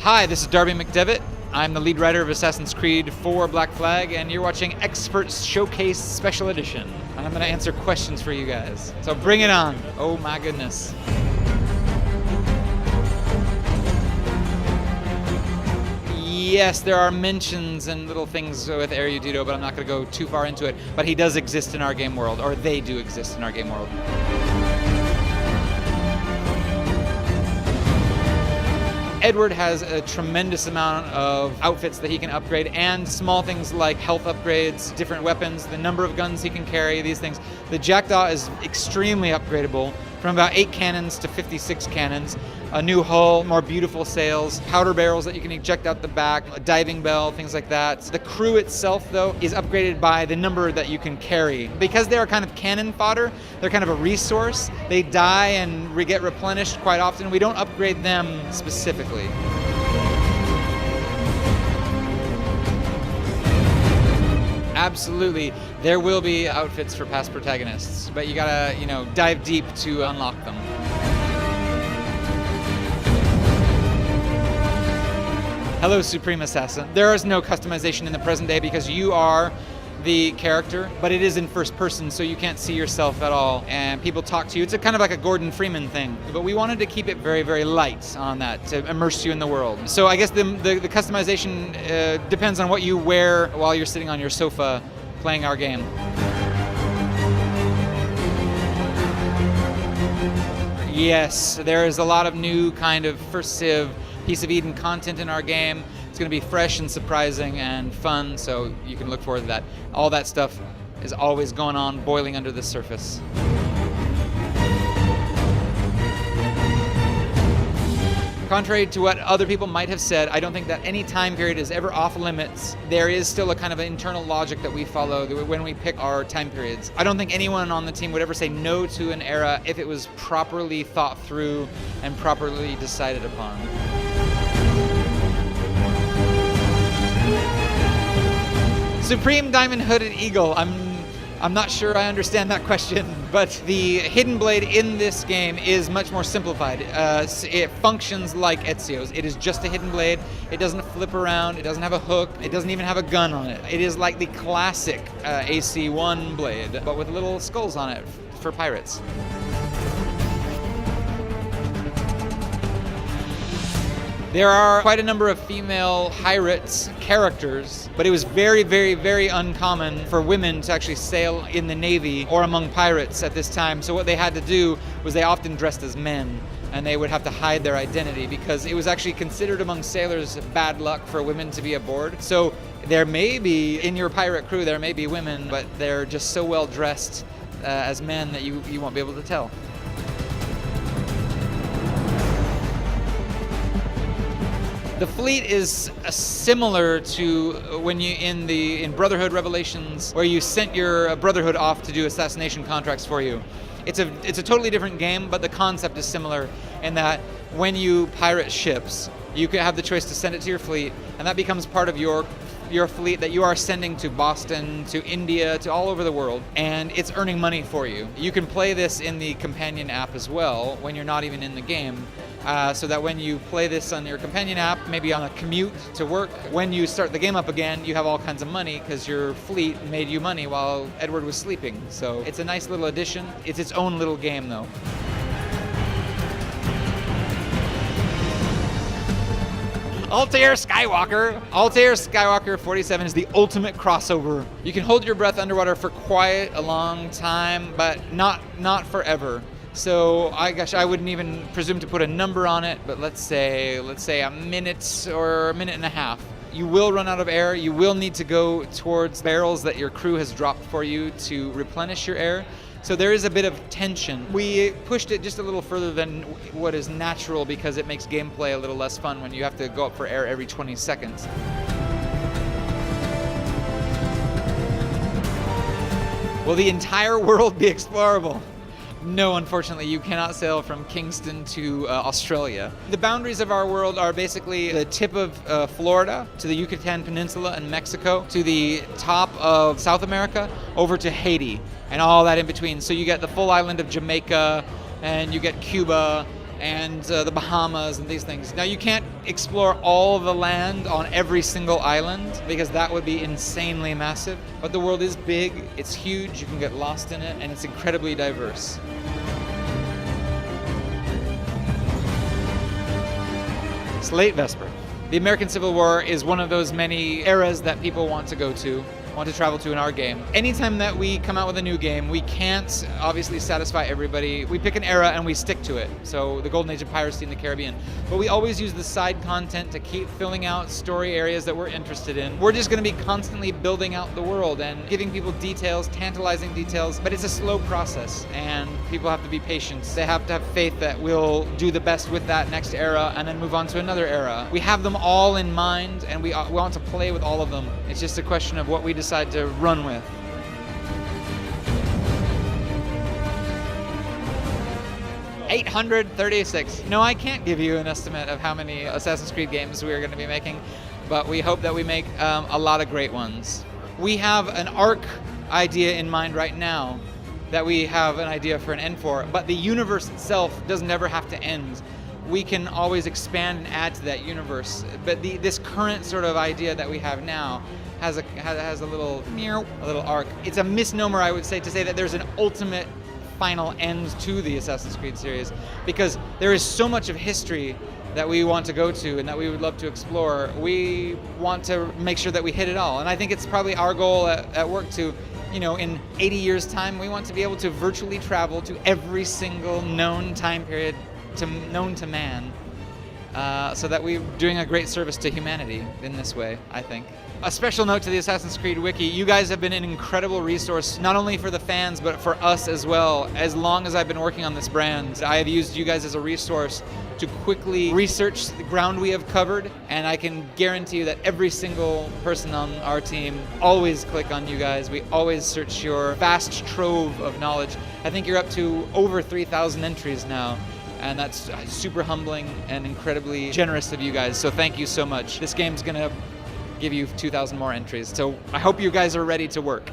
Hi, this is Darby McDevitt. I'm the lead writer of Assassin's Creed 4 Black Flag, and you're watching Experts Showcase Special Edition. And I'm going to answer questions for you guys. So bring it on. Oh my goodness. Yes, there are mentions and little things with Erudito, but I'm not going to go too far into it. But he does exist in our game world, or they do exist in our game world. Edward has a tremendous amount of outfits that he can upgrade, and small things like health upgrades, different weapons, the number of guns he can carry, these things. The Jackdaw is extremely upgradable, from about 8 cannons to 56 cannons, a new hull, more beautiful sails, powder barrels that you can eject out the back, a diving bell, things like that. The crew itself, though, is upgraded by the number that you can carry. Because they are kind of cannon fodder, they're kind of a resource. They die and get replenished quite often. We don't upgrade them specifically. Absolutely, there will be outfits for past protagonists, but you gotta, dive deep to unlock them. Hello, Supreme Assassin. There is no customization in the present day because you are the character, but it is in first person, so you can't see yourself at all, and people talk to you. It's kind of like a Gordon Freeman thing, but we wanted to keep it very, very light on that to immerse you in the world. So I guess the customization depends on what you wear while you're sitting on your sofa playing our game. Yes, there is a lot of new kind of First Civ, Piece of Eden content in our game. It's going to be fresh and surprising and fun, so you can look forward to that. All that stuff is always going on, boiling under the surface. Contrary to what other people might have said, I don't think that any time period is ever off limits. There is still a kind of an internal logic that we follow when we pick our time periods. I don't think anyone on the team would ever say no to an era if it was properly thought through and properly decided upon. Supreme Diamond Hooded Eagle. I'm not sure I understand that question, but the hidden blade in this game is much more simplified. It functions like Ezio's. It is just a hidden blade. It doesn't flip around. It doesn't have a hook. It doesn't even have a gun on it. It is like the classic AC-1 blade, but with little skulls on it for pirates. There are quite a number of female pirates characters, but it was very, very, very uncommon for women to actually sail in the Navy or among pirates at this time. So what they had to do was they often dressed as men, and they would have to hide their identity because it was actually considered among sailors bad luck for women to be aboard. So there may be, in your pirate crew, there may be women, but they're just so well dressed as men that you won't be able to tell. The fleet is similar to when you in Brotherhood Revelations, where you sent your Brotherhood off to do assassination contracts for you. It's a totally different game, but the concept is similar in that when you pirate ships, you can have the choice to send it to your fleet, and that becomes part of your fleet that you are sending to Boston, to India, to all over the world, and it's earning money for you. You can play this in the companion app as well when you're not even in the game, so that when you play this on your companion app, maybe on a commute to work, when you start the game up again, you have all kinds of money because your fleet made you money while Edward was sleeping. So it's a nice little addition. It's its own little game, though. Altair Skywalker 47 is the ultimate crossover. You can hold your breath underwater for quite a long time, but not forever. So I wouldn't even presume to put a number on it, but let's say a minute or a minute and a half. You will run out of air. You will need to go towards barrels that your crew has dropped for you to replenish your air. So there is a bit of tension. We pushed it just a little further than what is natural because it makes gameplay a little less fun when you have to go up for air every 20 seconds. Will the entire world be explorable? No, unfortunately, you cannot sail from Kingston to Australia. The boundaries of our world are basically the tip of Florida to the Yucatan Peninsula and Mexico, to the top of South America, over to Haiti, and all that in between. So you get the full island of Jamaica, and you get Cuba, and the Bahamas and these things. Now, you can't explore all of the land on every single island because that would be insanely massive, but the world is big, it's huge, you can get lost in it, and it's incredibly diverse. It's late Vesper. The American Civil War is one of those many eras that people want to go to, want to travel to in our game. Anytime that we come out with a new game, we can't obviously satisfy everybody. We pick an era and we stick to it. So the Golden Age of Piracy in the Caribbean. But we always use the side content to keep filling out story areas that we're interested in. We're just going to be constantly building out the world and giving people details, tantalizing details, but it's a slow process and people have to be patient. They have to have faith that we'll do the best with that next era and then move on to another era. We have them all in mind and we want to play with all of them. It's just a question of what we decide to run with. $836. No, I can't give you an estimate of how many Assassin's Creed games we are going to be making, but we hope that we make a lot of great ones. We have an arc idea in mind right now that we have an idea for an end for, but the universe itself doesn't ever have to end. We can always expand and add to that universe, but this current sort of idea that we have now has a little arc. It's a misnomer, I would say, to say that there's an ultimate final end to the Assassin's Creed series, because there is so much of history that we want to go to and that we would love to explore. We want to make sure that we hit it all, and I think it's probably our goal at work to, in 80 years' time, we want to be able to virtually travel to every single known time period known to man, so that we're doing a great service to humanity in this way, I think. A special note to the Assassin's Creed Wiki, you guys have been an incredible resource, not only for the fans, but for us as well. As long as I've been working on this brand, I have used you guys as a resource to quickly research the ground we have covered, and I can guarantee you that every single person on our team always click on you guys. We always search your vast trove of knowledge. I think you're up to over 3,000 entries now. And that's super humbling and incredibly generous of you guys. So thank you so much. This game's gonna give you 2,000 more entries. So I hope you guys are ready to work.